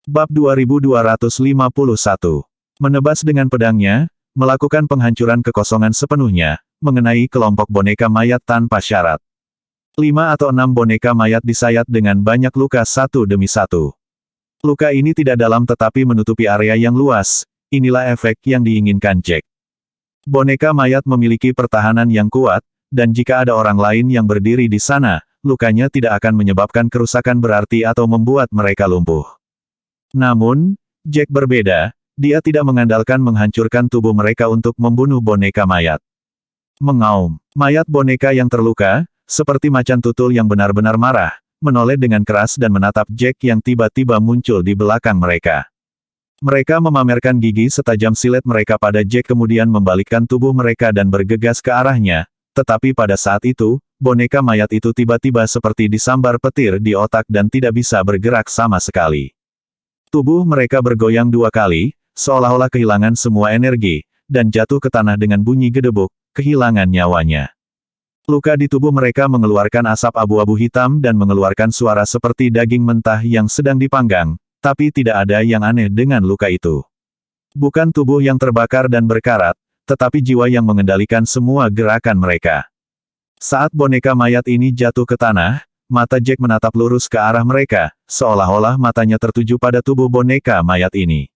Bab 2251. Menebas dengan pedangnya, melakukan penghancuran kekosongan sepenuhnya, mengenai kelompok boneka mayat tanpa syarat. 5 atau 6 boneka mayat disayat dengan banyak luka satu demi satu. Luka ini tidak dalam tetapi menutupi area yang luas, inilah efek yang diinginkan Jack. Boneka mayat memiliki pertahanan yang kuat, dan jika ada orang lain yang berdiri di sana, lukanya tidak akan menyebabkan kerusakan berarti atau membuat mereka lumpuh. Namun, Jack berbeda, dia tidak mengandalkan menghancurkan tubuh mereka untuk membunuh boneka mayat. Mengaum, mayat boneka yang terluka, seperti macan tutul yang benar-benar marah, menoleh dengan keras dan menatap Jack yang tiba-tiba muncul di belakang mereka. Mereka memamerkan gigi setajam silet mereka pada Jack kemudian membalikkan tubuh mereka dan bergegas ke arahnya, tetapi pada saat itu, boneka mayat itu tiba-tiba seperti disambar petir di otak dan tidak bisa bergerak sama sekali. Tubuh mereka bergoyang 2 kali, seolah-olah kehilangan semua energi, dan jatuh ke tanah dengan bunyi gedebuk, kehilangan nyawanya. Luka di tubuh mereka mengeluarkan asap abu-abu hitam dan mengeluarkan suara seperti daging mentah yang sedang dipanggang, tapi tidak ada yang aneh dengan luka itu. Bukan tubuh yang terbakar dan berkarat, tetapi jiwa yang mengendalikan semua gerakan mereka. Saat boneka mayat ini jatuh ke tanah, mata Jack menatap lurus ke arah mereka, seolah-olah matanya tertuju pada tubuh boneka mayat ini.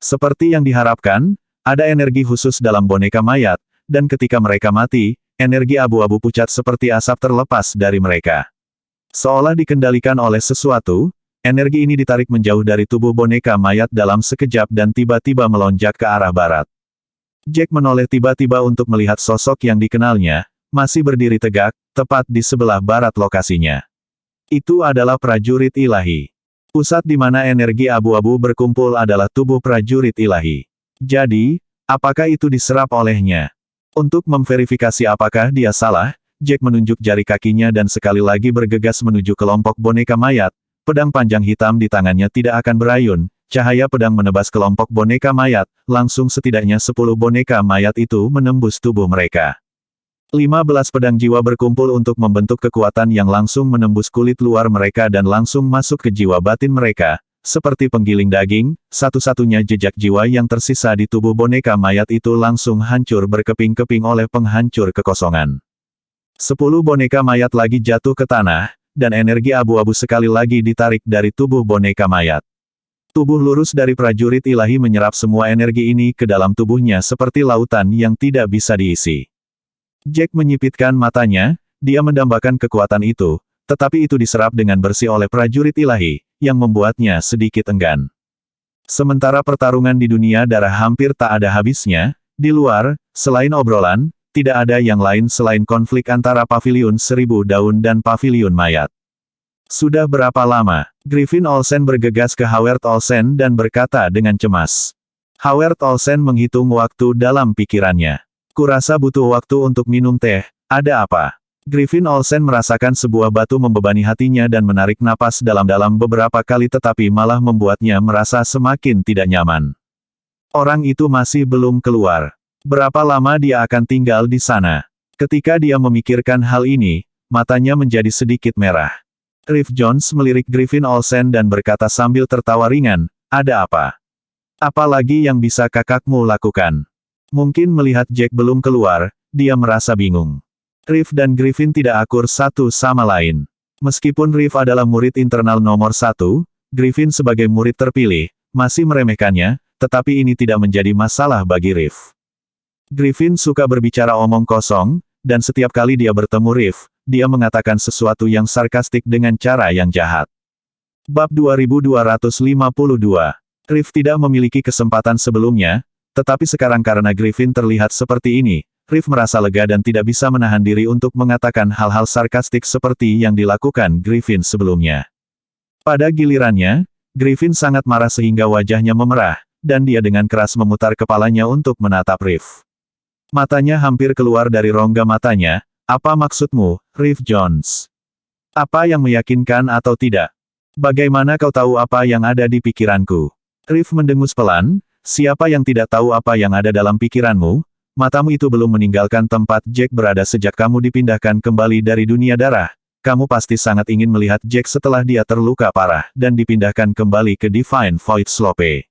Seperti yang diharapkan, ada energi khusus dalam boneka mayat, dan ketika mereka mati, energi abu-abu pucat seperti asap terlepas dari mereka. Seolah dikendalikan oleh sesuatu, energi ini ditarik menjauh dari tubuh boneka mayat dalam sekejap dan tiba-tiba melonjak ke arah barat. Jack menoleh tiba-tiba untuk melihat sosok yang dikenalnya, masih berdiri tegak, tepat di sebelah barat lokasinya. Itu adalah prajurit ilahi. Pusat di mana energi abu-abu berkumpul adalah tubuh prajurit ilahi. Jadi, apakah itu diserap olehnya? Untuk memverifikasi apakah dia salah, Jack menunjuk jari kakinya dan sekali lagi bergegas menuju kelompok boneka mayat. Pedang panjang hitam di tangannya tidak akan berayun, cahaya pedang menebas kelompok boneka mayat, langsung setidaknya 10 boneka mayat itu menembus tubuh mereka. 15 pedang jiwa berkumpul untuk membentuk kekuatan yang langsung menembus kulit luar mereka dan langsung masuk ke jiwa batin mereka, seperti penggiling daging, satu-satunya jejak jiwa yang tersisa di tubuh boneka mayat itu langsung hancur berkeping-keping oleh penghancur kekosongan. 10 boneka mayat lagi jatuh ke tanah, dan energi abu-abu sekali lagi ditarik dari tubuh boneka mayat. Tubuh lurus dari prajurit ilahi menyerap semua energi ini ke dalam tubuhnya seperti lautan yang tidak bisa diisi. Jack menyipitkan matanya, dia mendambakan kekuatan itu, tetapi itu diserap dengan bersih oleh prajurit ilahi, yang membuatnya sedikit enggan. Sementara pertarungan di dunia darah hampir tak ada habisnya, di luar, selain obrolan, tidak ada yang lain selain konflik antara Paviliun Seribu Daun dan Paviliun Mayat. Sudah berapa lama? Griffin Olsen bergegas ke Howard Olsen dan berkata dengan cemas. Howard Olsen menghitung waktu dalam pikirannya. Kurasa butuh waktu untuk minum teh, ada apa? Griffin Olsen merasakan sebuah batu membebani hatinya dan menarik napas dalam-dalam beberapa kali tetapi malah membuatnya merasa semakin tidak nyaman. Orang itu masih belum keluar. Berapa lama dia akan tinggal di sana? Ketika dia memikirkan hal ini, matanya menjadi sedikit merah. Riff Jones melirik Griffin Olsen dan berkata sambil tertawa ringan, ada apa? Apa lagi yang bisa kakakmu lakukan? Mungkin melihat Jack belum keluar, dia merasa bingung. Riff dan Griffin tidak akur satu sama lain. Meskipun Riff adalah murid internal nomor 1, Griffin sebagai murid terpilih, masih meremehkannya, tetapi ini tidak menjadi masalah bagi Riff. Griffin suka berbicara omong kosong, dan setiap kali dia bertemu Riff, dia mengatakan sesuatu yang sarkastik dengan cara yang jahat. Bab 2252. Riff tidak memiliki kesempatan sebelumnya, tetapi sekarang karena Griffin terlihat seperti ini, Riff merasa lega dan tidak bisa menahan diri untuk mengatakan hal-hal sarkastik seperti yang dilakukan Griffin sebelumnya. Pada gilirannya, Griffin sangat marah sehingga wajahnya memerah, dan dia dengan keras memutar kepalanya untuk menatap Riff. Matanya hampir keluar dari rongga matanya, apa maksudmu, Riff Jones? Apa yang meyakinkan atau tidak? Bagaimana kau tahu apa yang ada di pikiranku? Riff mendengus pelan. Siapa yang tidak tahu apa yang ada dalam pikiranmu? Matamu itu belum meninggalkan tempat Jack berada sejak kamu dipindahkan kembali dari dunia darah. kamu pasti sangat ingin melihat Jack setelah dia terluka parah dan dipindahkan kembali ke Divine Void Slope.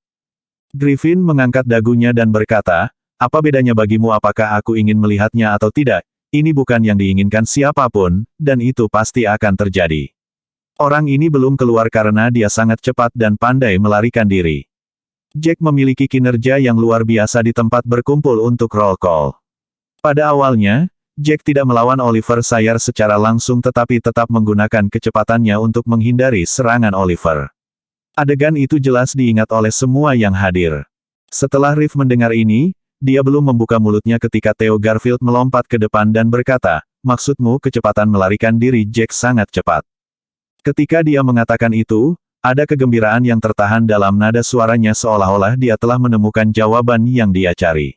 Griffin mengangkat dagunya dan berkata, apa bedanya bagimu apakah aku ingin melihatnya atau tidak? Ini bukan yang diinginkan siapapun, dan itu pasti akan terjadi. Orang ini belum keluar karena dia sangat cepat dan pandai melarikan diri. Jack memiliki kinerja yang luar biasa di tempat berkumpul untuk roll call. Pada awalnya, Jack tidak melawan Oliver Sayer secara langsung tetapi tetap menggunakan kecepatannya untuk menghindari serangan Oliver. Adegan itu jelas diingat oleh semua yang hadir. Setelah Riff mendengar ini, dia belum membuka mulutnya ketika Theo Garfield melompat ke depan dan berkata, maksudmu kecepatan melarikan diri Jack sangat cepat. Ketika dia mengatakan itu, ada kegembiraan yang tertahan dalam nada suaranya seolah-olah dia telah menemukan jawaban yang dia cari.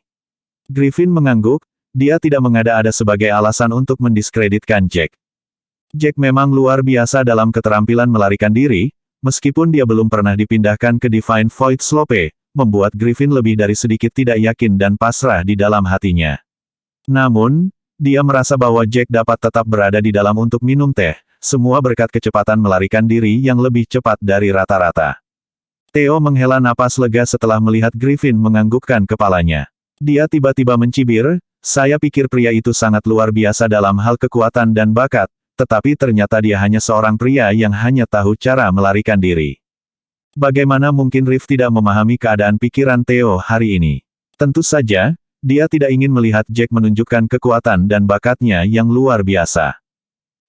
Griffin mengangguk, dia tidak mengada-ada sebagai alasan untuk mendiskreditkan Jack. Jack memang luar biasa dalam keterampilan melarikan diri, meskipun dia belum pernah dipindahkan ke Divine Void Slope, membuat Griffin lebih dari sedikit tidak yakin dan pasrah di dalam hatinya. Namun, dia merasa bahwa Jack dapat tetap berada di dalam untuk minum teh, semua berkat kecepatan melarikan diri yang lebih cepat dari rata-rata. Theo menghela napas lega setelah melihat Griffin menganggukkan kepalanya. Dia tiba-tiba mencibir, saya pikir pria itu sangat luar biasa dalam hal kekuatan dan bakat, tetapi ternyata dia hanya seorang pria yang hanya tahu cara melarikan diri. Bagaimana mungkin Riff tidak memahami keadaan pikiran Theo hari ini? Tentu saja, dia tidak ingin melihat Jack menunjukkan kekuatan dan bakatnya yang luar biasa.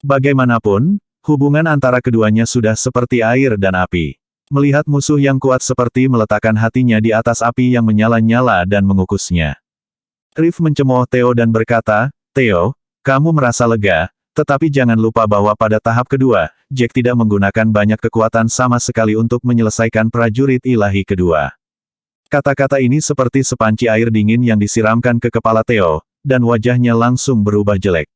Bagaimanapun, hubungan antara keduanya sudah seperti air dan api. Melihat musuh yang kuat seperti meletakkan hatinya di atas api yang menyala-nyala dan mengukusnya. Riff mencemooh Theo dan berkata, Theo, kamu merasa lega, tetapi jangan lupa bahwa pada tahap kedua, Jack tidak menggunakan banyak kekuatan sama sekali untuk menyelesaikan prajurit ilahi kedua. Kata-kata ini seperti sepanci air dingin yang disiramkan ke kepala Theo, dan wajahnya langsung berubah jelek.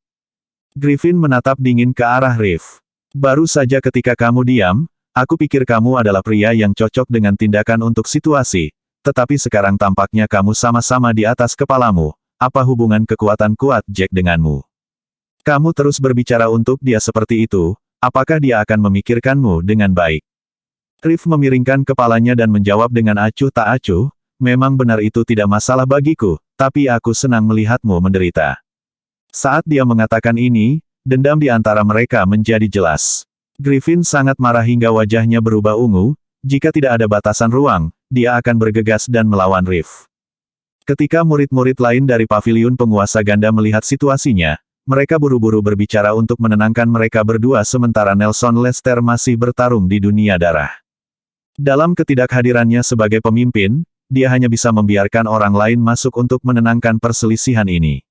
Griffin menatap dingin ke arah Riff. Baru saja ketika kamu diam, aku pikir kamu adalah pria yang cocok dengan tindakan untuk situasi, tetapi sekarang tampaknya kamu sama-sama di atas kepalamu. Apa hubungan kekuatan kuat Jack denganmu? Kamu terus berbicara untuk dia seperti itu, apakah dia akan memikirkanmu dengan baik? Riff memiringkan kepalanya dan menjawab dengan acuh tak acuh, memang benar itu tidak masalah bagiku, tapi aku senang melihatmu menderita. Saat dia mengatakan ini, dendam di antara mereka menjadi jelas. Griffin sangat marah hingga wajahnya berubah ungu, jika tidak ada batasan ruang, dia akan bergegas dan melawan Riff. Ketika murid-murid lain dari paviliun penguasa ganda melihat situasinya, mereka buru-buru berbicara untuk menenangkan mereka berdua sementara Nelson Lester masih bertarung di dunia darah. Dalam ketidakhadirannya sebagai pemimpin, dia hanya bisa membiarkan orang lain masuk untuk menenangkan perselisihan ini.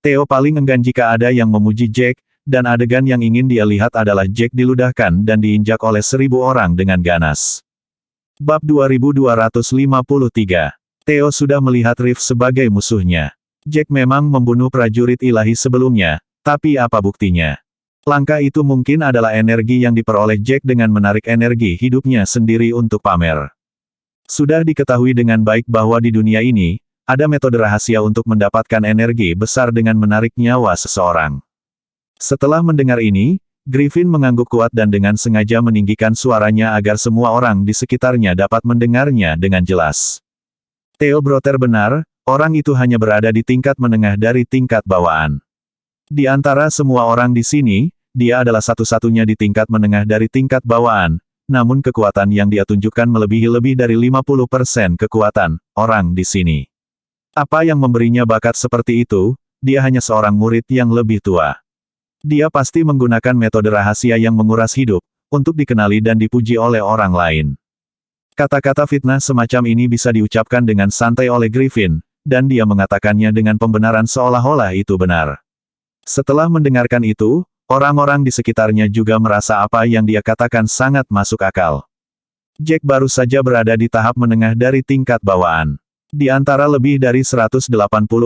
Theo paling enggan jika ada yang memuji Jack, dan adegan yang ingin dia lihat adalah Jack diludahkan dan diinjak oleh 1000 orang dengan ganas. Bab 2253. Theo sudah melihat Riff sebagai musuhnya. Jack memang membunuh prajurit ilahi sebelumnya, tapi apa buktinya? Langkah itu mungkin adalah energi yang diperoleh Jack dengan menarik energi hidupnya sendiri untuk pamer. Sudah diketahui dengan baik bahwa di dunia ini, ada metode rahasia untuk mendapatkan energi besar dengan menarik nyawa seseorang. Setelah mendengar ini, Griffin mengangguk kuat dan dengan sengaja meninggikan suaranya agar semua orang di sekitarnya dapat mendengarnya dengan jelas. Theo Brother benar, orang itu hanya berada di tingkat menengah dari tingkat bawaan. Di antara semua orang di sini, dia adalah satu-satunya di tingkat menengah dari tingkat bawaan, namun kekuatan yang dia tunjukkan melebihi lebih dari 50% kekuatan orang di sini. Apa yang memberinya bakat seperti itu? Dia hanya seorang murid yang lebih tua. Dia pasti menggunakan metode rahasia yang menguras hidup, untuk dikenali dan dipuji oleh orang lain. Kata-kata fitnah semacam ini bisa diucapkan dengan santai oleh Griffin, dan dia mengatakannya dengan pembenaran seolah-olah itu benar. Setelah mendengarkan itu, orang-orang di sekitarnya juga merasa apa yang dia katakan sangat masuk akal. Jack baru saja berada di tahap menengah dari tingkat bawaan. Di antara lebih dari 180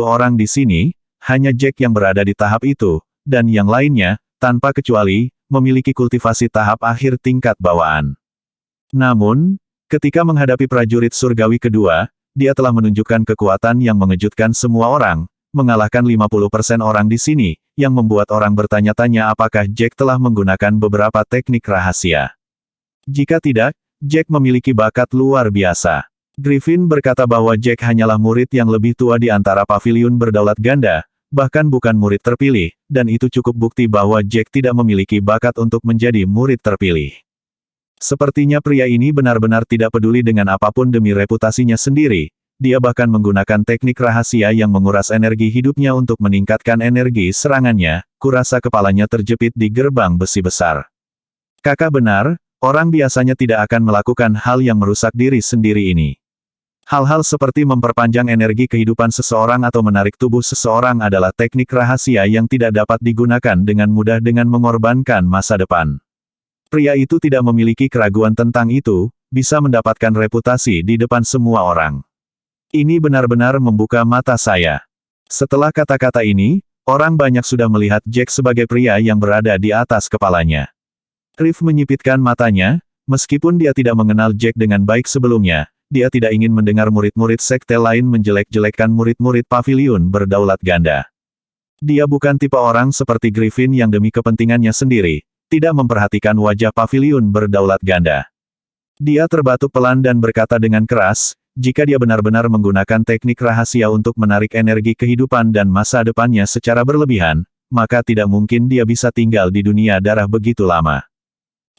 orang di sini, hanya Jack yang berada di tahap itu, dan yang lainnya, tanpa kecuali, memiliki kultivasi tahap akhir tingkat bawaan. Namun, ketika menghadapi prajurit surgawi kedua, dia telah menunjukkan kekuatan yang mengejutkan semua orang, mengalahkan 50% orang di sini, yang membuat orang bertanya-tanya apakah Jack telah menggunakan beberapa teknik rahasia. Jika tidak, Jack memiliki bakat luar biasa. Griffin berkata bahwa Jack hanyalah murid yang lebih tua di antara paviliun berdaulat ganda, bahkan bukan murid terpilih, dan itu cukup bukti bahwa Jack tidak memiliki bakat untuk menjadi murid terpilih. Sepertinya pria ini benar-benar tidak peduli dengan apapun demi reputasinya sendiri, dia bahkan menggunakan teknik rahasia yang menguras energi hidupnya untuk meningkatkan energi serangannya, kurasa kepalanya terjepit di gerbang besi besar. Kakak benar, orang biasanya tidak akan melakukan hal yang merusak diri sendiri ini. Hal-hal seperti memperpanjang energi kehidupan seseorang atau menarik tubuh seseorang adalah teknik rahasia yang tidak dapat digunakan dengan mudah dengan mengorbankan masa depan. Pria itu tidak memiliki keraguan tentang itu, bisa mendapatkan reputasi di depan semua orang. Ini benar-benar membuka mata saya. Setelah kata-kata ini, orang banyak sudah melihat Jack sebagai pria yang berada di atas kepalanya. Riff menyipitkan matanya, meskipun dia tidak mengenal Jack dengan baik sebelumnya. Dia tidak ingin mendengar murid-murid sekte lain menjelek-jelekkan murid-murid paviliun berdaulat ganda. Dia bukan tipe orang seperti Griffin yang demi kepentingannya sendiri, tidak memperhatikan wajah paviliun berdaulat ganda. Dia terbatuk pelan dan berkata dengan keras, jika dia benar-benar menggunakan teknik rahasia untuk menarik energi kehidupan dan masa depannya secara berlebihan, maka tidak mungkin dia bisa tinggal di dunia darah begitu lama.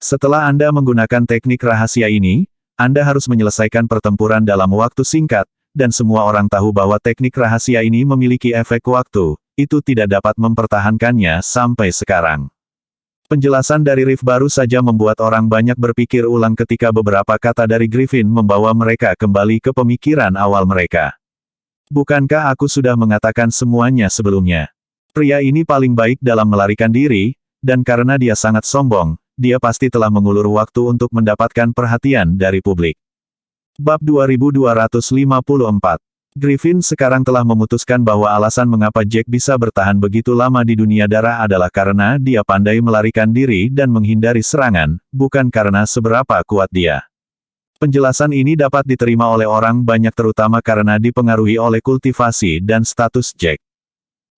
Setelah Anda menggunakan teknik rahasia ini, Anda harus menyelesaikan pertempuran dalam waktu singkat, dan semua orang tahu bahwa teknik rahasia ini memiliki efek waktu, itu tidak dapat mempertahankannya sampai sekarang. Penjelasan dari Riff baru saja membuat orang banyak berpikir ulang ketika beberapa kata dari Griffin membawa mereka kembali ke pemikiran awal mereka. Bukankah aku sudah mengatakan semuanya sebelumnya? Pria ini paling baik dalam melarikan diri, dan karena dia sangat sombong, dia pasti telah mengulur waktu untuk mendapatkan perhatian dari publik. Bab 2254. Griffin sekarang telah memutuskan bahwa alasan mengapa Jack bisa bertahan begitu lama di dunia darah adalah karena dia pandai melarikan diri dan menghindari serangan, bukan karena seberapa kuat dia. Penjelasan ini dapat diterima oleh orang banyak terutama karena dipengaruhi oleh kultivasi dan status Jack.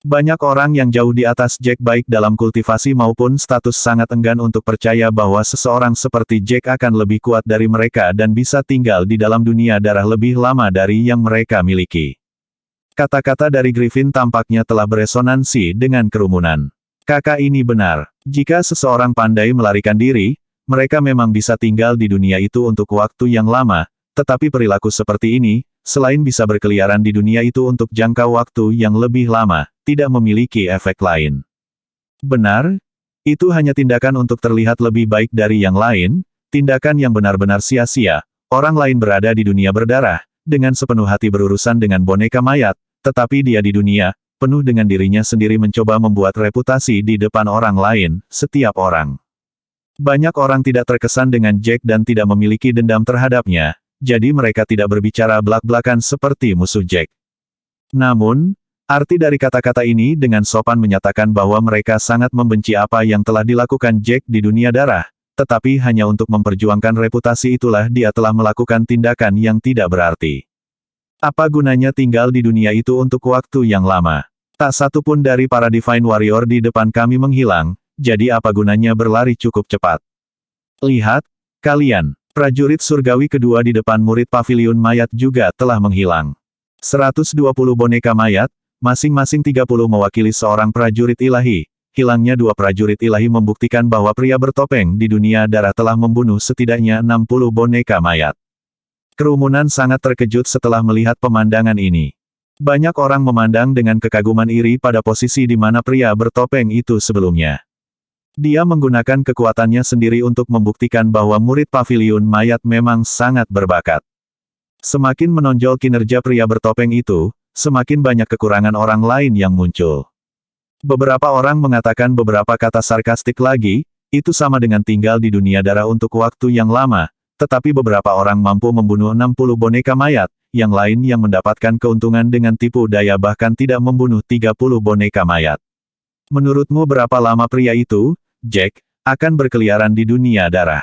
Banyak orang yang jauh di atas Jack baik dalam kultivasi maupun status sangat enggan untuk percaya bahwa seseorang seperti Jack akan lebih kuat dari mereka dan bisa tinggal di dalam dunia darah lebih lama dari yang mereka miliki. Kata-kata dari Griffin tampaknya telah beresonansi dengan kerumunan. Kakak ini benar. Jika seseorang pandai melarikan diri, mereka memang bisa tinggal di dunia itu untuk waktu yang lama, tetapi perilaku seperti ini, selain bisa berkeliaran di dunia itu untuk jangka waktu yang lebih lama, tidak memiliki efek lain. Benar, itu hanya tindakan untuk terlihat lebih baik dari yang lain, tindakan yang benar-benar sia-sia. Orang lain berada di dunia berdarah, dengan sepenuh hati berurusan dengan boneka mayat, tetapi dia di dunia, penuh dengan dirinya sendiri mencoba membuat reputasi di depan orang lain, setiap orang. Banyak orang tidak terkesan dengan Jack dan tidak memiliki dendam terhadapnya, jadi mereka tidak berbicara belak-belakan seperti musuh Jack. Namun, arti dari kata-kata ini dengan sopan menyatakan bahwa mereka sangat membenci apa yang telah dilakukan Jack di dunia darah, tetapi hanya untuk memperjuangkan reputasi itulah dia telah melakukan tindakan yang tidak berarti. Apa gunanya tinggal di dunia itu untuk waktu yang lama? Tak satu pun dari para Divine Warrior di depan kami menghilang, jadi apa gunanya berlari cukup cepat? Lihat, kalian, prajurit surgawi kedua di depan murid paviliun mayat juga telah menghilang. 120 boneka mayat, masing-masing 30 mewakili seorang prajurit ilahi. Hilangnya dua prajurit ilahi membuktikan bahwa pria bertopeng di dunia darah telah membunuh setidaknya 60 boneka mayat. Kerumunan sangat terkejut setelah melihat pemandangan ini. Banyak orang memandang dengan kekaguman iri pada posisi di mana pria bertopeng itu sebelumnya. Dia menggunakan kekuatannya sendiri untuk membuktikan bahwa murid paviliun mayat memang sangat berbakat. Semakin menonjol kinerja pria bertopeng itu, semakin banyak kekurangan orang lain yang muncul. Beberapa orang mengatakan beberapa kata sarkastik lagi, itu sama dengan tinggal di dunia darah untuk waktu yang lama, tetapi beberapa orang mampu membunuh 60 boneka mayat, yang lain yang mendapatkan keuntungan dengan tipu daya bahkan tidak membunuh 30 boneka mayat. Menurutmu berapa lama pria itu, Jack, akan berkeliaran di dunia darah?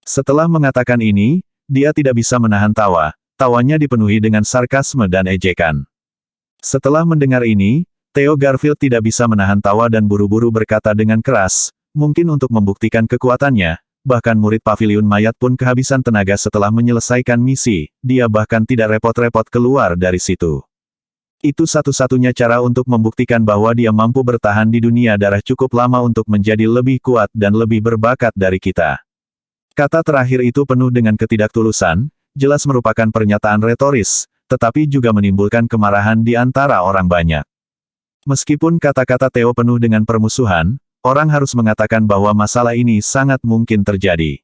Setelah mengatakan ini, dia tidak bisa menahan tawa. Tawanya dipenuhi dengan sarkasme dan ejekan. Setelah mendengar ini, Theo Garfield tidak bisa menahan tawa dan buru-buru berkata dengan keras, mungkin untuk membuktikan kekuatannya, bahkan murid paviliun mayat pun kehabisan tenaga setelah menyelesaikan misi, dia bahkan tidak repot-repot keluar dari situ. Itu satu-satunya cara untuk membuktikan bahwa dia mampu bertahan di dunia darah cukup lama untuk menjadi lebih kuat dan lebih berbakat dari kita. Kata terakhir itu penuh dengan ketidaktulusan, jelas merupakan pernyataan retoris, tetapi juga menimbulkan kemarahan di antara orang banyak. Meskipun kata-kata Theo penuh dengan permusuhan, orang harus mengatakan bahwa masalah ini sangat mungkin terjadi.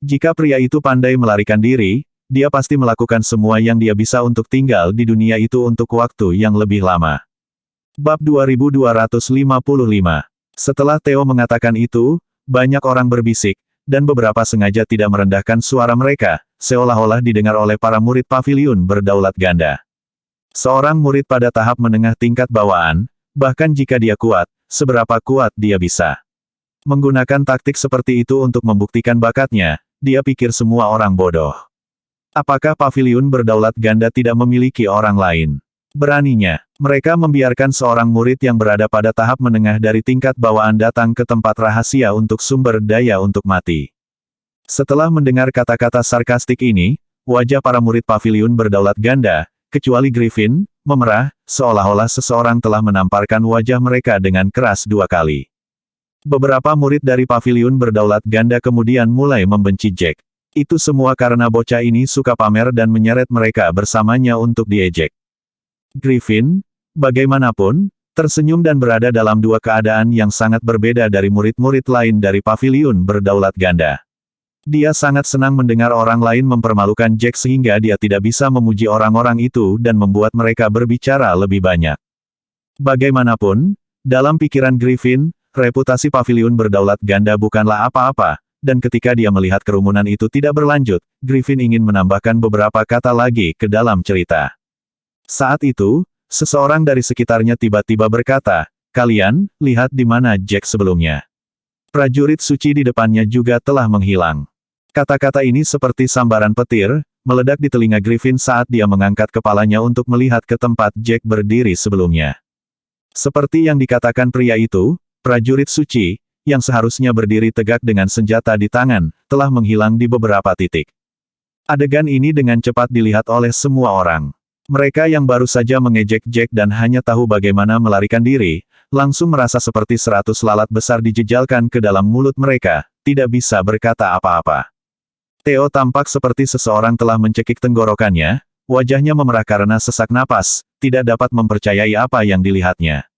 Jika pria itu pandai melarikan diri, dia pasti melakukan semua yang dia bisa untuk tinggal di dunia itu untuk waktu yang lebih lama. Bab 2255. Setelah Theo mengatakan itu, banyak orang berbisik, dan beberapa sengaja tidak merendahkan suara mereka, seolah-olah didengar oleh para murid paviliun berdaulat ganda. Seorang murid pada tahap menengah tingkat bawaan, bahkan jika dia kuat, seberapa kuat dia bisa menggunakan taktik seperti itu untuk membuktikan bakatnya, dia pikir semua orang bodoh. Apakah paviliun berdaulat ganda tidak memiliki orang lain? Beraninya, mereka membiarkan seorang murid yang berada pada tahap menengah dari tingkat bawaan datang ke tempat rahasia untuk sumber daya untuk mati. Setelah mendengar kata-kata sarkastik ini, wajah para murid paviliun berdaulat ganda, kecuali Griffin, memerah, seolah-olah seseorang telah menamparkan wajah mereka dengan keras 2 kali. Beberapa murid dari paviliun berdaulat ganda kemudian mulai membenci Jack. Itu semua karena bocah ini suka pamer dan menyeret mereka bersamanya untuk diejek. Griffin, bagaimanapun, tersenyum dan berada dalam 2 keadaan yang sangat berbeda dari murid-murid lain dari paviliun berdaulat ganda. Dia sangat senang mendengar orang lain mempermalukan Jack sehingga dia tidak bisa memuji orang-orang itu dan membuat mereka berbicara lebih banyak. Bagaimanapun, dalam pikiran Griffin, reputasi paviliun berdaulat ganda bukanlah apa-apa, dan ketika dia melihat kerumunan itu tidak berlanjut, Griffin ingin menambahkan beberapa kata lagi ke dalam cerita. Saat itu, seseorang dari sekitarnya tiba-tiba berkata, kalian, lihat di mana Jack sebelumnya. Prajurit suci di depannya juga telah menghilang. Kata-kata ini seperti sambaran petir, meledak di telinga Griffin saat dia mengangkat kepalanya untuk melihat ke tempat Jack berdiri sebelumnya. Seperti yang dikatakan pria itu, prajurit suci, yang seharusnya berdiri tegak dengan senjata di tangan, telah menghilang di beberapa titik. Adegan ini dengan cepat dilihat oleh semua orang. Mereka yang baru saja mengejek Jack dan hanya tahu bagaimana melarikan diri, langsung merasa seperti 100 lalat besar dijejalkan ke dalam mulut mereka, tidak bisa berkata apa-apa. Theo tampak seperti seseorang telah mencekik tenggorokannya, wajahnya memerah karena sesak napas, tidak dapat mempercayai apa yang dilihatnya.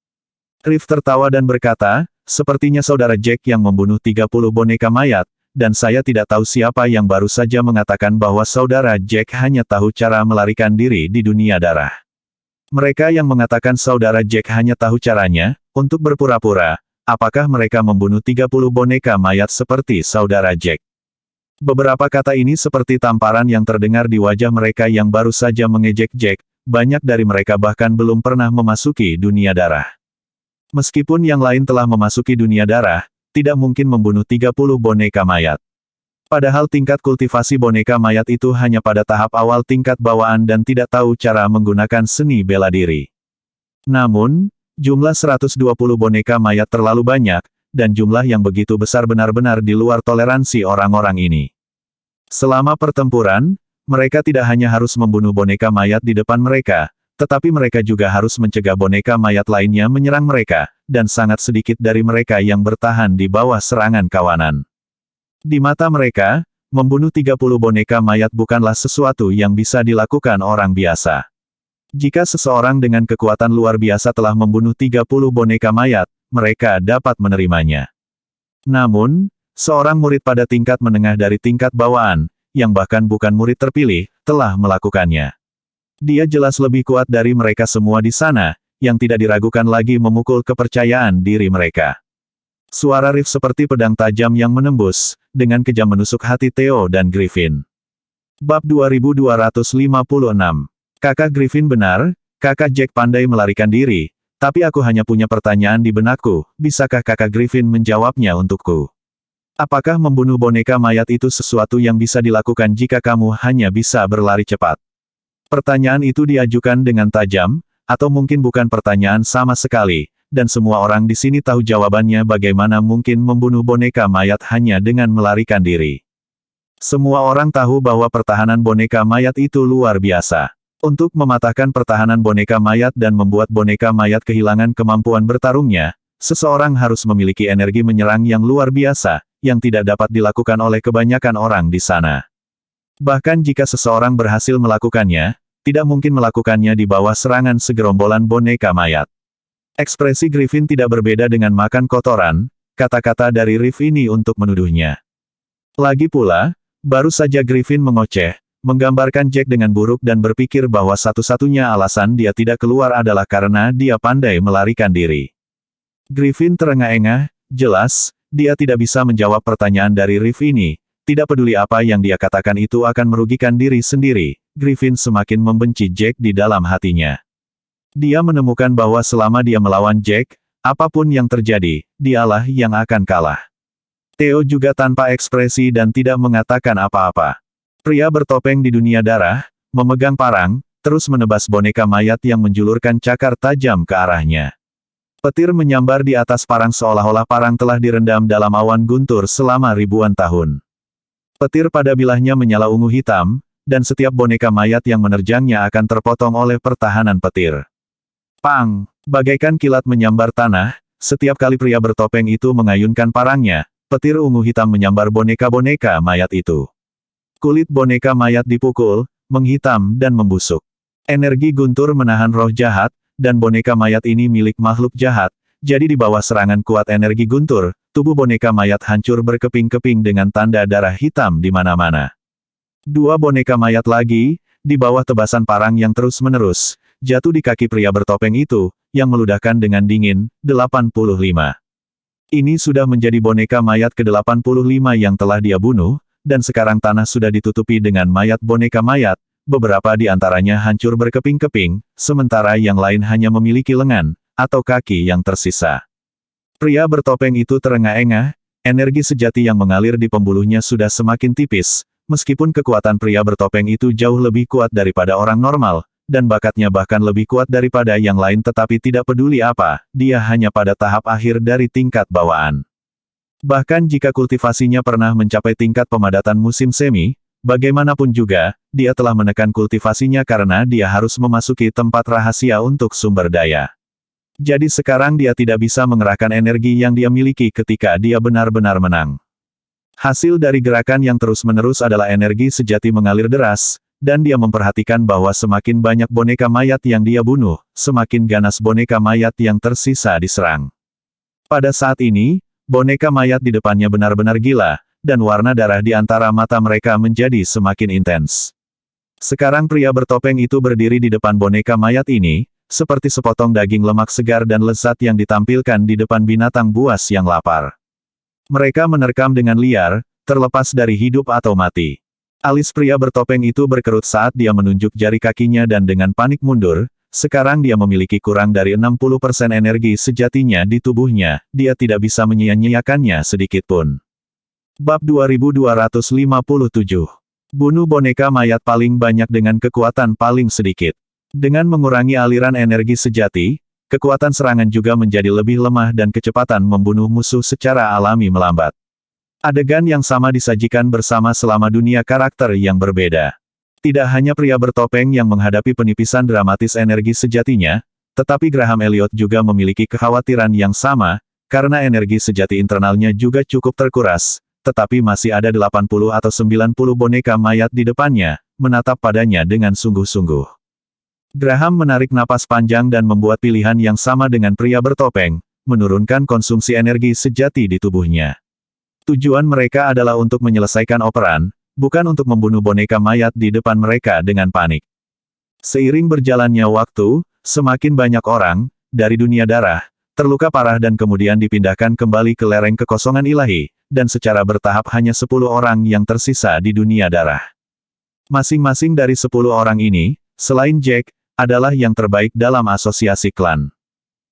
Riff tertawa dan berkata, sepertinya saudara Jack yang membunuh 30 boneka mayat, dan saya tidak tahu siapa yang baru saja mengatakan bahwa saudara Jack hanya tahu cara melarikan diri di dunia darah. Mereka yang mengatakan saudara Jack hanya tahu caranya, untuk berpura-pura, apakah mereka membunuh 30 boneka mayat seperti saudara Jack? Beberapa kata ini seperti tamparan yang terdengar di wajah mereka yang baru saja mengejek Jack, banyak dari mereka bahkan belum pernah memasuki dunia darah. Meskipun yang lain telah memasuki dunia darah, tidak mungkin membunuh 30 boneka mayat. Padahal tingkat kultivasi boneka mayat itu hanya pada tahap awal tingkat bawaan dan tidak tahu cara menggunakan seni bela diri. Namun, jumlah 120 boneka mayat terlalu banyak, dan jumlah yang begitu besar benar-benar di luar toleransi orang-orang ini. Selama pertempuran, mereka tidak hanya harus membunuh boneka mayat di depan mereka, tetapi mereka juga harus mencegah boneka mayat lainnya menyerang mereka, dan sangat sedikit dari mereka yang bertahan di bawah serangan kawanan. Di mata mereka, membunuh 30 boneka mayat bukanlah sesuatu yang bisa dilakukan orang biasa. Jika seseorang dengan kekuatan luar biasa telah membunuh 30 boneka mayat, mereka dapat menerimanya. Namun, seorang murid pada tingkat menengah dari tingkat bawaan, yang bahkan bukan murid terpilih, telah melakukannya. Dia jelas lebih kuat dari mereka semua di sana, yang tidak diragukan lagi memukul kepercayaan diri mereka. Suara Riff seperti pedang tajam yang menembus, dengan kejam menusuk hati Theo dan Griffin. Bab 2256. Kakak Griffin benar, kakak Jack pandai melarikan diri, tapi aku hanya punya pertanyaan di benakku, bisakah kakak Griffin menjawabnya untukku? Apakah membunuh boneka mayat itu sesuatu yang bisa dilakukan jika kamu hanya bisa berlari cepat? Pertanyaan itu diajukan dengan tajam, Atau mungkin bukan pertanyaan sama sekali, dan semua orang di sini tahu jawabannya bagaimana mungkin membunuh boneka mayat hanya dengan melarikan diri. Semua orang tahu bahwa pertahanan boneka mayat itu luar biasa. Untuk mematahkan pertahanan boneka mayat dan membuat boneka mayat kehilangan kemampuan bertarungnya, seseorang harus memiliki energi menyerang yang luar biasa, yang tidak dapat dilakukan oleh kebanyakan orang di sana. Bahkan jika seseorang berhasil melakukannya, tidak mungkin melakukannya di bawah serangan segerombolan boneka mayat. Ekspresi Griffin tidak berbeda dengan makan kotoran, kata-kata dari Riff ini untuk menuduhnya. Lagi pula, baru saja Griffin mengoceh, menggambarkan Jack dengan buruk dan berpikir bahwa satu-satunya alasan dia tidak keluar adalah karena dia pandai melarikan diri. Griffin terengah-engah, jelas, dia tidak bisa menjawab pertanyaan dari Riff ini, tidak peduli apa yang dia katakan itu akan merugikan diri sendiri, Griffin semakin membenci Jack di dalam hatinya. Dia menemukan bahwa selama dia melawan Jack, apapun yang terjadi, dialah yang akan kalah. Theo juga tanpa ekspresi dan tidak mengatakan apa-apa. Pria bertopeng di dunia darah, memegang parang, terus menebas boneka mayat yang menjulurkan cakar tajam ke arahnya. Petir menyambar di atas parang seolah-olah parang telah direndam dalam awan guntur selama ribuan tahun. Petir pada bilahnya menyala ungu hitam, dan setiap boneka mayat yang menerjangnya akan terpotong oleh pertahanan petir. Pang! Bagaikan kilat menyambar tanah, setiap kali pria bertopeng itu mengayunkan parangnya, petir ungu hitam menyambar boneka-boneka mayat itu. Kulit boneka mayat dipukul, menghitam dan membusuk. Energi guntur menahan roh jahat, dan boneka mayat ini milik makhluk jahat, jadi di bawah serangan kuat energi guntur, tubuh boneka mayat hancur berkeping-keping dengan tanda darah hitam di mana-mana. Dua boneka mayat lagi, di bawah tebasan parang yang terus-menerus, jatuh di kaki pria bertopeng itu, yang meludahkan dengan dingin, 85. Ini sudah menjadi boneka mayat ke-85 yang telah dia bunuh, dan sekarang tanah sudah ditutupi dengan mayat boneka mayat, beberapa di antaranya hancur berkeping-keping, sementara yang lain hanya memiliki lengan, atau kaki yang tersisa. Pria bertopeng itu terengah-engah, energi sejati yang mengalir di pembuluhnya sudah semakin tipis, meskipun kekuatan pria bertopeng itu jauh lebih kuat daripada orang normal, dan bakatnya bahkan lebih kuat daripada yang lain tetapi tidak peduli apa, dia hanya pada tahap akhir dari tingkat bawaan. Bahkan jika kultivasinya pernah mencapai tingkat pemadatan musim semi, bagaimanapun juga, dia telah menekan kultivasinya karena dia harus memasuki tempat rahasia untuk sumber daya. Jadi sekarang dia tidak bisa mengerahkan energi yang dia miliki ketika dia benar-benar menang. Hasil dari gerakan yang terus-menerus adalah energi sejati mengalir deras, dan dia memperhatikan bahwa semakin banyak boneka mayat yang dia bunuh, semakin ganas boneka mayat yang tersisa diserang. Pada saat ini, boneka mayat di depannya benar-benar gila, dan warna darah di antara mata mereka menjadi semakin intens. Sekarang pria bertopeng itu berdiri di depan boneka mayat ini, seperti sepotong daging lemak segar dan lezat yang ditampilkan di depan binatang buas yang lapar. Mereka menerkam dengan liar, terlepas dari hidup atau mati. Alis pria bertopeng itu berkerut saat dia menunjuk jari kakinya dan dengan panik mundur. Sekarang dia memiliki kurang dari 60% energi sejatinya di tubuhnya, dia tidak bisa menyia-nyiakannya sedikitpun. Bab 2257. Bunuh boneka mayat paling banyak dengan kekuatan paling sedikit. Dengan mengurangi aliran energi sejati, kekuatan serangan juga menjadi lebih lemah dan kecepatan membunuh musuh secara alami melambat. Adegan yang sama disajikan bersama selama dunia karakter yang berbeda. Tidak hanya pria bertopeng yang menghadapi penipisan dramatis energi sejatinya, tetapi Graham Elliot juga memiliki kekhawatiran yang sama, karena energi sejati internalnya juga cukup terkuras, tetapi masih ada 80 atau 90 boneka mayat di depannya, menatap padanya dengan sungguh-sungguh. Graham menarik napas panjang dan membuat pilihan yang sama dengan pria bertopeng, menurunkan konsumsi energi sejati di tubuhnya. Tujuan mereka adalah untuk menyelesaikan operan, bukan untuk membunuh boneka mayat di depan mereka dengan panik. Seiring berjalannya waktu, semakin banyak orang, dari dunia darah, terluka parah dan kemudian dipindahkan kembali ke lereng kekosongan ilahi, dan secara bertahap hanya 10 orang yang tersisa di dunia darah. Masing-masing dari 10 orang ini, selain Jack, adalah yang terbaik dalam asosiasi klan.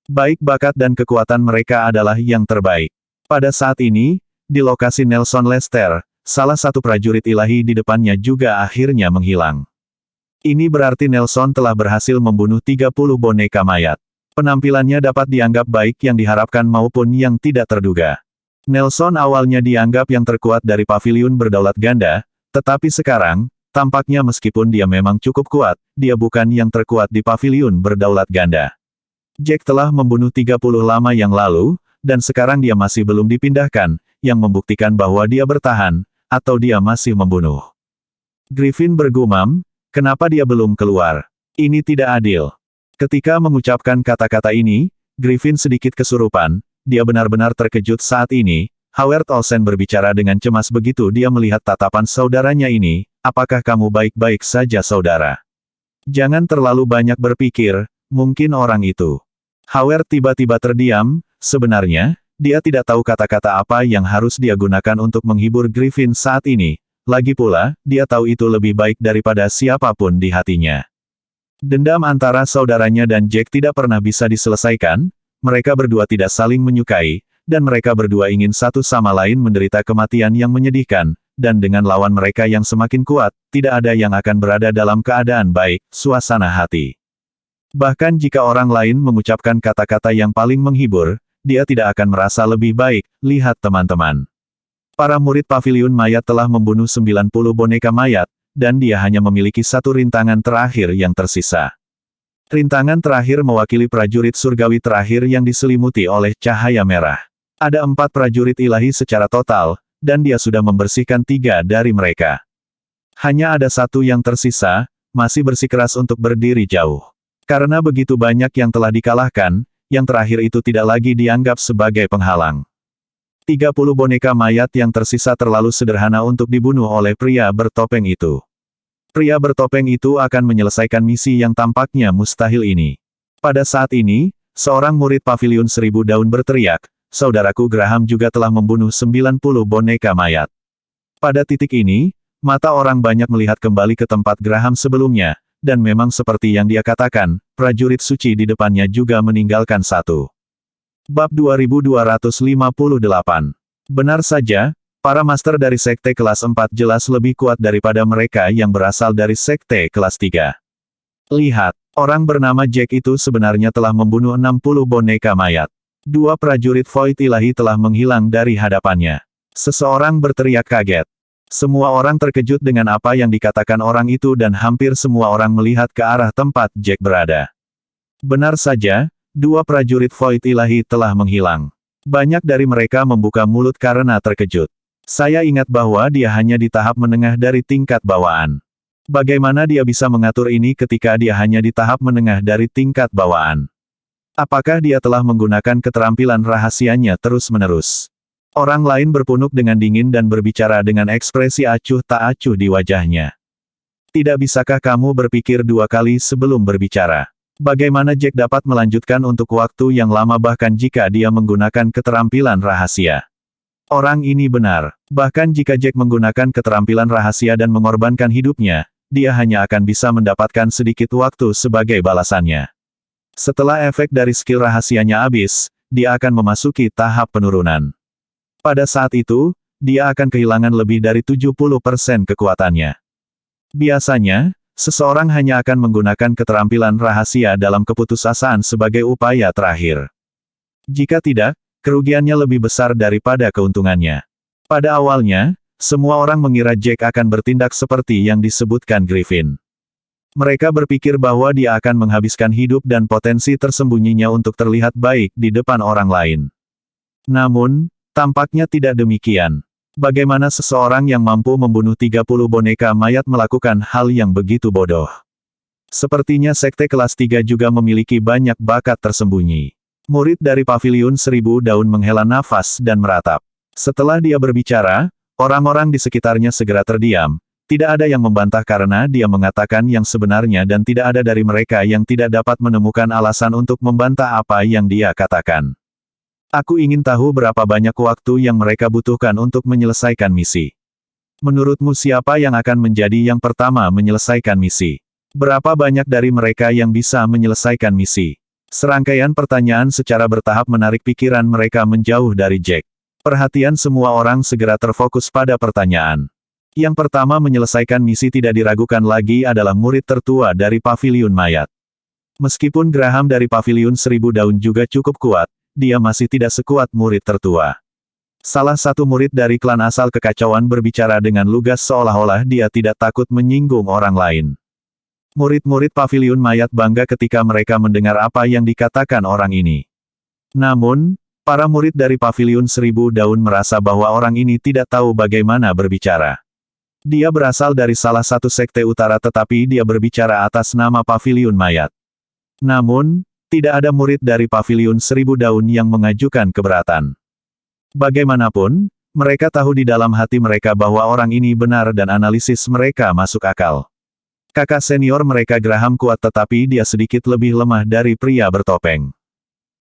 Baik bakat dan kekuatan mereka adalah yang terbaik. Pada saat ini, di lokasi Nelson Lester, salah satu prajurit ilahi di depannya juga akhirnya menghilang. Ini berarti Nelson telah berhasil membunuh 30 boneka mayat. Penampilannya dapat dianggap baik yang diharapkan maupun yang tidak terduga. Nelson awalnya dianggap yang terkuat dari paviliun berdaulat ganda, tetapi sekarang, tampaknya meskipun dia memang cukup kuat, dia bukan yang terkuat di paviliun berdaulat ganda. Jack telah membunuh 30 lama yang lalu, dan sekarang dia masih belum dipindahkan, yang membuktikan bahwa dia bertahan, atau dia masih membunuh. Griffin bergumam, kenapa dia belum keluar? Ini tidak adil. Ketika mengucapkan kata-kata ini, Griffin sedikit kesurupan, dia benar-benar terkejut saat ini. Howard Olsen berbicara dengan cemas begitu dia melihat tatapan saudaranya ini, apakah kamu baik-baik saja saudara? Jangan terlalu banyak berpikir, mungkin orang itu. Howard tiba-tiba terdiam, sebenarnya, dia tidak tahu kata-kata apa yang harus dia gunakan untuk menghibur Griffin saat ini. Lagi pula, dia tahu itu lebih baik daripada siapapun di hatinya. Dendam antara saudaranya dan Jack tidak pernah bisa diselesaikan, mereka berdua tidak saling menyukai, dan mereka berdua ingin satu sama lain menderita kematian yang menyedihkan, dan dengan lawan mereka yang semakin kuat, tidak ada yang akan berada dalam keadaan baik, suasana hati. Bahkan jika orang lain mengucapkan kata-kata yang paling menghibur, dia tidak akan merasa lebih baik, lihat teman-teman. Para murid paviliun mayat telah membunuh 90 boneka mayat, dan dia hanya memiliki satu rintangan terakhir yang tersisa. Rintangan terakhir mewakili prajurit surgawi terakhir yang diselimuti oleh cahaya merah. Ada 4 prajurit ilahi secara total, dan dia sudah membersihkan 3 dari mereka. Hanya ada 1 yang tersisa, masih bersikeras untuk berdiri jauh. Karena begitu banyak yang telah dikalahkan, yang terakhir itu tidak lagi dianggap sebagai penghalang. 30 boneka mayat yang tersisa terlalu sederhana untuk dibunuh oleh pria bertopeng itu. Pria bertopeng itu akan menyelesaikan misi yang tampaknya mustahil ini. Pada saat ini, seorang murid paviliun 1000 daun berteriak, saudaraku Graham juga telah membunuh 90 boneka mayat. Pada titik ini, mata orang banyak melihat kembali ke tempat Graham sebelumnya, dan memang seperti yang dia katakan, prajurit suci di depannya juga meninggalkan satu. Bab 2258. Benar saja, para master dari sekte kelas 4 jelas lebih kuat daripada mereka yang berasal dari sekte kelas 3. Lihat, orang bernama Jack itu sebenarnya telah membunuh 60 boneka mayat. 2 prajurit Void ilahi telah menghilang dari hadapannya. Seseorang berteriak kaget. Semua orang terkejut dengan apa yang dikatakan orang itu dan hampir semua orang melihat ke arah tempat Jack berada. Benar saja, 2 prajurit Void ilahi telah menghilang. Banyak dari mereka membuka mulut karena terkejut. Saya ingat bahwa dia hanya di tahap menengah dari tingkat bawaan. Bagaimana dia bisa mengatur ini ketika dia hanya di tahap menengah dari tingkat bawaan? Apakah dia telah menggunakan keterampilan rahasianya terus-menerus? Orang lain berpunuk dengan dingin dan berbicara dengan ekspresi acuh tak acuh di wajahnya. Tidak bisakah kamu berpikir 2 kali sebelum berbicara? Bagaimana Jack dapat melanjutkan untuk waktu yang lama bahkan jika dia menggunakan keterampilan rahasia? Orang ini benar. Bahkan jika Jack menggunakan keterampilan rahasia dan mengorbankan hidupnya, dia hanya akan bisa mendapatkan sedikit waktu sebagai balasannya. Setelah efek dari skill rahasianya habis, dia akan memasuki tahap penurunan. Pada saat itu, dia akan kehilangan lebih dari 70% kekuatannya. Biasanya, seseorang hanya akan menggunakan keterampilan rahasia dalam keputusasaan sebagai upaya terakhir. Jika tidak, kerugiannya lebih besar daripada keuntungannya. Pada awalnya, semua orang mengira Jack akan bertindak seperti yang disebutkan Griffin. Mereka berpikir bahwa dia akan menghabiskan hidup dan potensi tersembunyinya untuk terlihat baik di depan orang lain. Namun, tampaknya tidak demikian. Bagaimana seseorang yang mampu membunuh 30 boneka mayat melakukan hal yang begitu bodoh? Sepertinya sekte kelas 3 juga memiliki banyak bakat tersembunyi. Murid dari paviliun 1000 daun menghela nafas dan meratap. Setelah dia berbicara, orang-orang di sekitarnya segera terdiam. Tidak ada yang membantah karena dia mengatakan yang sebenarnya dan tidak ada dari mereka yang tidak dapat menemukan alasan untuk membantah apa yang dia katakan. Aku ingin tahu berapa banyak waktu yang mereka butuhkan untuk menyelesaikan misi. Menurutmu siapa yang akan menjadi yang pertama menyelesaikan misi? Berapa banyak dari mereka yang bisa menyelesaikan misi? Serangkaian pertanyaan secara bertahap menarik pikiran mereka menjauh dari Jack. Perhatian semua orang segera terfokus pada pertanyaan. Yang pertama menyelesaikan misi tidak diragukan lagi adalah murid tertua dari Paviliun Mayat. Meskipun Graham dari Paviliun Seribu Daun juga cukup kuat, dia masih tidak sekuat murid tertua. Salah satu murid dari klan asal kekacauan berbicara dengan lugas seolah-olah dia tidak takut menyinggung orang lain. Murid-murid Paviliun Mayat bangga ketika mereka mendengar apa yang dikatakan orang ini. Namun, para murid dari Paviliun Seribu Daun merasa bahwa orang ini tidak tahu bagaimana berbicara. Dia berasal dari salah satu sekte utara tetapi dia berbicara atas nama Paviliun Mayat. Namun, tidak ada murid dari Paviliun Seribu Daun yang mengajukan keberatan. Bagaimanapun, mereka tahu di dalam hati mereka bahwa orang ini benar dan analisis mereka masuk akal. Kakak senior mereka Graham kuat tetapi dia sedikit lebih lemah dari pria bertopeng.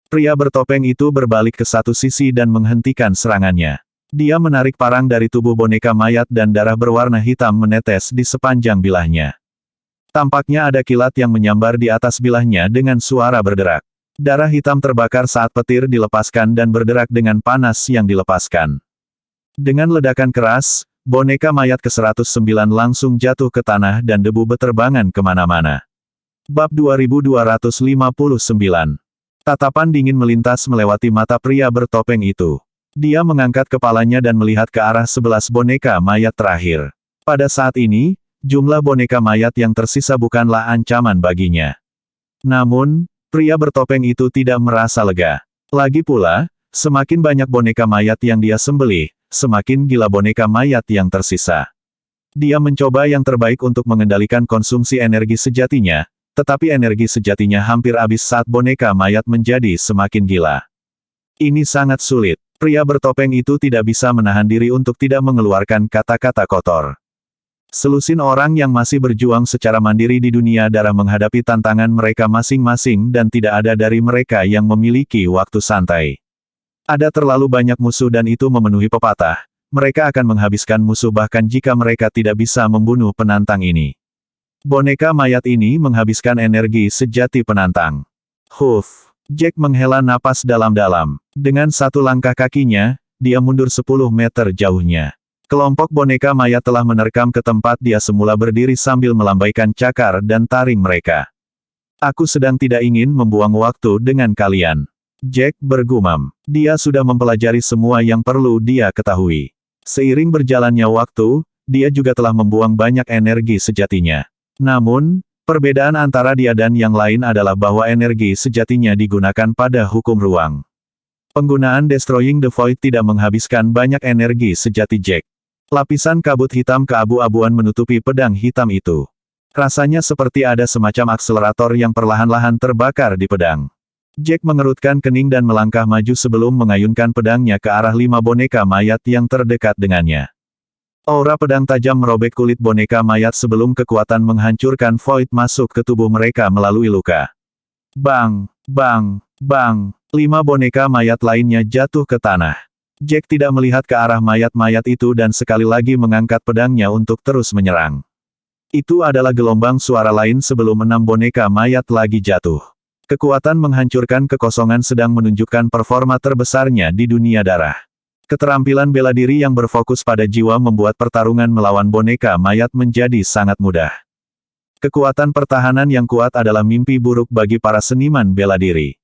Pria bertopeng itu berbalik ke satu sisi dan menghentikan serangannya. Dia menarik parang dari tubuh boneka mayat dan darah berwarna hitam menetes di sepanjang bilahnya. Tampaknya ada kilat yang menyambar di atas bilahnya dengan suara berderak. Darah hitam terbakar saat petir dilepaskan dan berderak dengan panas yang dilepaskan. Dengan ledakan keras, boneka mayat ke-109 langsung jatuh ke tanah dan debu beterbangan kemana-mana. Bab 2259. Tatapan dingin melintas melewati mata pria bertopeng itu. Dia mengangkat kepalanya dan melihat ke arah 11 boneka mayat terakhir. Pada saat ini, jumlah boneka mayat yang tersisa bukanlah ancaman baginya. Namun, pria bertopeng itu tidak merasa lega. Lagi pula, semakin banyak boneka mayat yang dia sembelih, semakin gila boneka mayat yang tersisa. Dia mencoba yang terbaik untuk mengendalikan konsumsi energi sejatinya, tetapi energi sejatinya hampir habis saat boneka mayat menjadi semakin gila. Ini sangat sulit. Pria bertopeng itu tidak bisa menahan diri untuk tidak mengeluarkan kata-kata kotor. Selusin orang yang masih berjuang secara mandiri di dunia darah menghadapi tantangan mereka masing-masing dan tidak ada dari mereka yang memiliki waktu santai. Ada terlalu banyak musuh dan itu memenuhi pepatah. Mereka akan menghabiskan musuh bahkan jika mereka tidak bisa membunuh penantang ini. Boneka mayat ini menghabiskan energi sejati penantang. Huff. Jack menghela napas dalam-dalam. Dengan satu langkah kakinya, dia mundur 10 meter jauhnya. Kelompok boneka mayat telah menerkam ke tempat dia semula berdiri sambil melambaikan cakar dan taring mereka. Aku sedang tidak ingin membuang waktu dengan kalian. Jack bergumam. Dia sudah mempelajari semua yang perlu dia ketahui. Seiring berjalannya waktu, dia juga telah membuang banyak energi sejatinya. Namun, perbedaan antara dia dan yang lain adalah bahwa energi sejatinya digunakan pada hukum ruang. Penggunaan Destroying the Void tidak menghabiskan banyak energi sejati Jack. Lapisan kabut hitam keabu-abuan menutupi pedang hitam itu. Rasanya seperti ada semacam akselerator yang perlahan-lahan terbakar di pedang. Jack mengerutkan kening dan melangkah maju sebelum mengayunkan pedangnya ke arah 5 boneka mayat yang terdekat dengannya. Aura pedang tajam merobek kulit boneka mayat sebelum kekuatan menghancurkan void masuk ke tubuh mereka melalui luka. Bang, bang, bang, 5 boneka mayat lainnya jatuh ke tanah. Jack tidak melihat ke arah mayat-mayat itu dan sekali lagi mengangkat pedangnya untuk terus menyerang. Itu adalah gelombang suara lain sebelum 6 boneka mayat lagi jatuh. Kekuatan menghancurkan kekosongan sedang menunjukkan performa terbesarnya di dunia darah. Keterampilan bela diri yang berfokus pada jiwa membuat pertarungan melawan boneka mayat menjadi sangat mudah. Kekuatan pertahanan yang kuat adalah mimpi buruk bagi para seniman bela diri.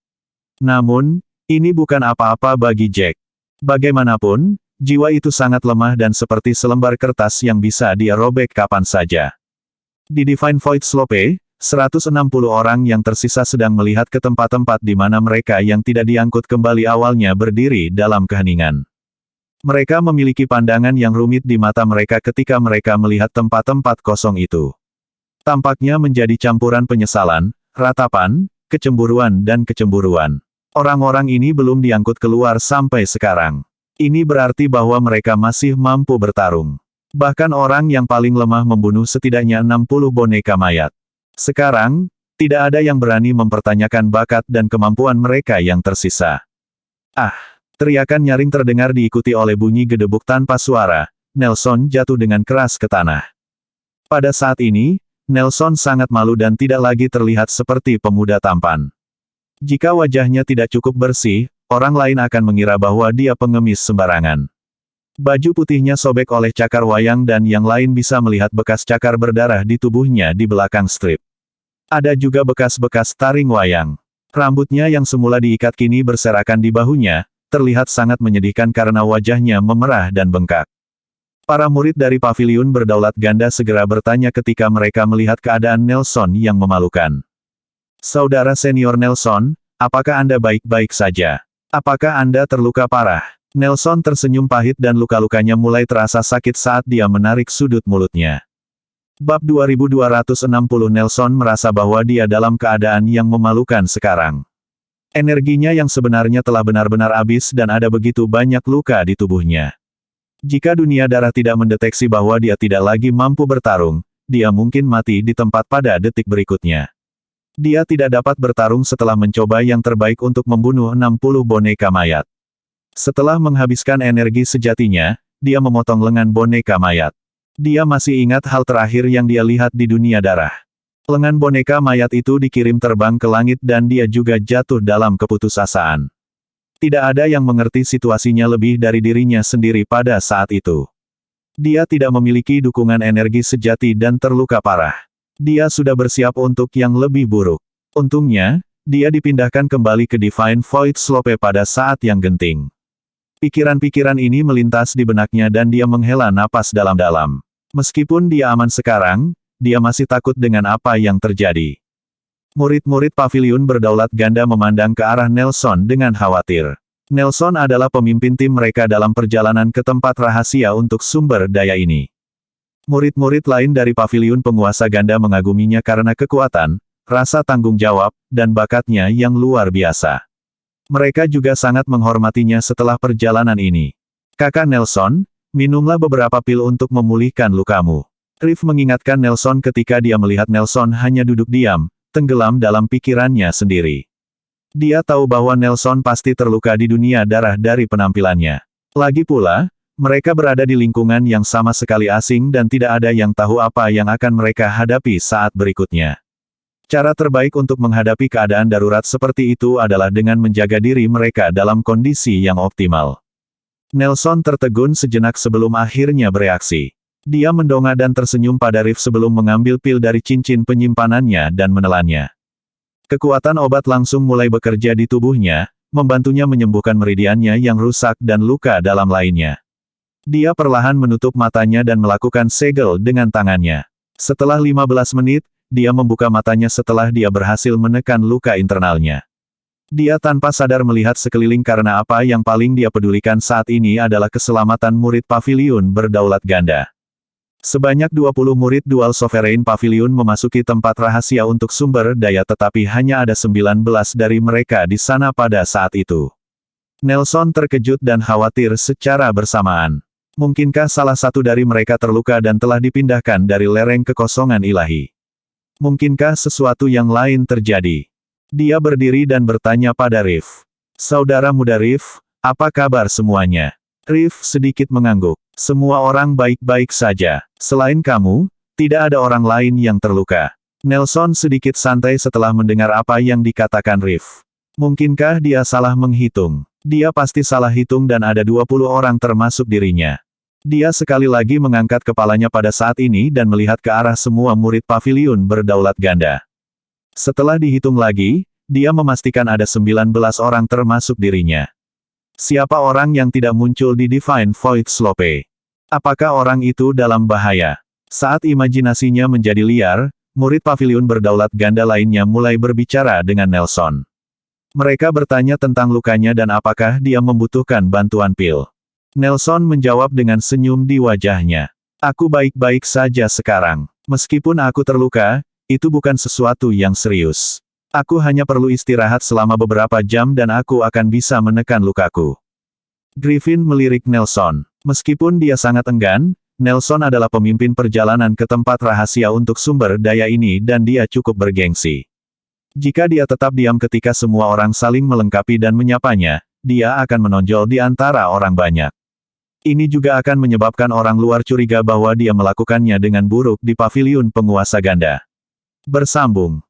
Namun, ini bukan apa-apa bagi Jack. Bagaimanapun, jiwa itu sangat lemah dan seperti selembar kertas yang bisa dia robek kapan saja. Di Divine Void Slope, 160 orang yang tersisa sedang melihat ke tempat-tempat di mana mereka yang tidak diangkut kembali awalnya berdiri dalam keheningan. Mereka memiliki pandangan yang rumit di mata mereka ketika mereka melihat tempat-tempat kosong itu. Tampaknya menjadi campuran penyesalan, ratapan, kecemburuan dan kecemburuan. Orang-orang ini belum diangkut keluar sampai sekarang. Ini berarti bahwa mereka masih mampu bertarung. Bahkan orang yang paling lemah membunuh setidaknya 60 boneka mayat. Sekarang, tidak ada yang berani mempertanyakan bakat dan kemampuan mereka yang tersisa. Ah! Teriakan nyaring terdengar diikuti oleh bunyi gedebuk tanpa suara. Nelson jatuh dengan keras ke tanah. Pada saat ini, Nelson sangat malu dan tidak lagi terlihat seperti pemuda tampan. Jika wajahnya tidak cukup bersih, orang lain akan mengira bahwa dia pengemis sembarangan. Baju putihnya sobek oleh cakar wayang dan yang lain bisa melihat bekas cakar berdarah di tubuhnya di belakang strip. Ada juga bekas-bekas taring wayang. Rambutnya yang semula diikat kini berserakan di bahunya, terlihat sangat menyedihkan karena wajahnya memerah dan bengkak. Para murid dari paviliun berdaulat ganda segera bertanya ketika mereka melihat keadaan Nelson yang memalukan. Saudara senior Nelson, apakah Anda baik-baik saja? Apakah Anda terluka parah? Nelson tersenyum pahit dan luka-lukanya mulai terasa sakit saat dia menarik sudut mulutnya. Bab 2260 Nelson merasa bahwa dia dalam keadaan yang memalukan sekarang. Energinya yang sebenarnya telah benar-benar habis dan ada begitu banyak luka di tubuhnya. Jika dunia darah tidak mendeteksi bahwa dia tidak lagi mampu bertarung, dia mungkin mati di tempat pada detik berikutnya. Dia tidak dapat bertarung setelah mencoba yang terbaik untuk membunuh 60 boneka mayat. Setelah menghabiskan energi sejatinya, dia memotong lengan boneka mayat. Dia masih ingat hal terakhir yang dia lihat di dunia darah. Lengan boneka mayat itu dikirim terbang ke langit dan dia juga jatuh dalam keputusasaan. Tidak ada yang mengerti situasinya lebih dari dirinya sendiri pada saat itu. Dia tidak memiliki dukungan energi sejati dan terluka parah. Dia sudah bersiap untuk yang lebih buruk. Untungnya, dia dipindahkan kembali ke Divine Void Slope pada saat yang genting. Pikiran-pikiran ini melintas di benaknya dan dia menghela napas dalam-dalam. Meskipun dia aman sekarang, dia masih takut dengan apa yang terjadi. Murid-murid paviliun berdaulat ganda memandang ke arah Nelson dengan khawatir. Nelson adalah pemimpin tim mereka dalam perjalanan ke tempat rahasia untuk sumber daya ini. Murid-murid lain dari paviliun penguasa ganda mengaguminya karena kekuatan, rasa tanggung jawab, dan bakatnya yang luar biasa. Mereka juga sangat menghormatinya setelah perjalanan ini. Kakak Nelson, minumlah beberapa pil untuk memulihkan lukamu. Riff mengingatkan Nelson ketika dia melihat Nelson hanya duduk diam, tenggelam dalam pikirannya sendiri. Dia tahu bahwa Nelson pasti terluka di dunia darah dari penampilannya. Lagi pula, mereka berada di lingkungan yang sama sekali asing dan tidak ada yang tahu apa yang akan mereka hadapi saat berikutnya. Cara terbaik untuk menghadapi keadaan darurat seperti itu adalah dengan menjaga diri mereka dalam kondisi yang optimal. Nelson tertegun sejenak sebelum akhirnya bereaksi. Dia mendongak dan tersenyum pada Riff sebelum mengambil pil dari cincin penyimpanannya dan menelannya. Kekuatan obat langsung mulai bekerja di tubuhnya, membantunya menyembuhkan meridiannya yang rusak dan luka dalam lainnya. Dia perlahan menutup matanya dan melakukan segel dengan tangannya. Setelah 15 menit, dia membuka matanya setelah dia berhasil menekan luka internalnya. Dia tanpa sadar melihat sekeliling karena apa yang paling dia pedulikan saat ini adalah keselamatan murid paviliun berdaulat ganda. Sebanyak 20 murid Dual Sovereign Pavilion memasuki tempat rahasia untuk sumber daya tetapi hanya ada 19 dari mereka di sana pada saat itu. Nelson terkejut dan khawatir secara bersamaan. Mungkinkah salah satu dari mereka terluka dan telah dipindahkan dari lereng kekosongan ilahi? Mungkinkah sesuatu yang lain terjadi? Dia berdiri dan bertanya pada Riff. Saudara muda Riff, apa kabar semuanya? Riff sedikit mengangguk. Semua orang baik-baik saja. Selain kamu, tidak ada orang lain yang terluka. Nelson sedikit santai setelah mendengar apa yang dikatakan Riff. Mungkinkah dia salah menghitung? Dia pasti salah hitung dan ada 20 orang termasuk dirinya. Dia sekali lagi mengangkat kepalanya pada saat ini dan melihat ke arah semua murid paviliun berdaulat ganda. Setelah dihitung lagi, dia memastikan ada 19 orang termasuk dirinya. Siapa orang yang tidak muncul di Divine Void Slope? Apakah orang itu dalam bahaya? Saat imajinasinya menjadi liar, murid paviliun berdaulat ganda lainnya mulai berbicara dengan Nelson. Mereka bertanya tentang lukanya dan apakah dia membutuhkan bantuan pil. Nelson menjawab dengan senyum di wajahnya. Aku baik-baik saja sekarang. Meskipun aku terluka, itu bukan sesuatu yang serius. Aku hanya perlu istirahat selama beberapa jam dan aku akan bisa menekan lukaku. Griffin melirik Nelson. Meskipun dia sangat enggan, Nelson adalah pemimpin perjalanan ke tempat rahasia untuk sumber daya ini dan dia cukup bergengsi. Jika dia tetap diam ketika semua orang saling melengkapi dan menyapanya, dia akan menonjol di antara orang banyak. Ini juga akan menyebabkan orang luar curiga bahwa dia melakukannya dengan buruk di paviliun penguasa ganda. Bersambung.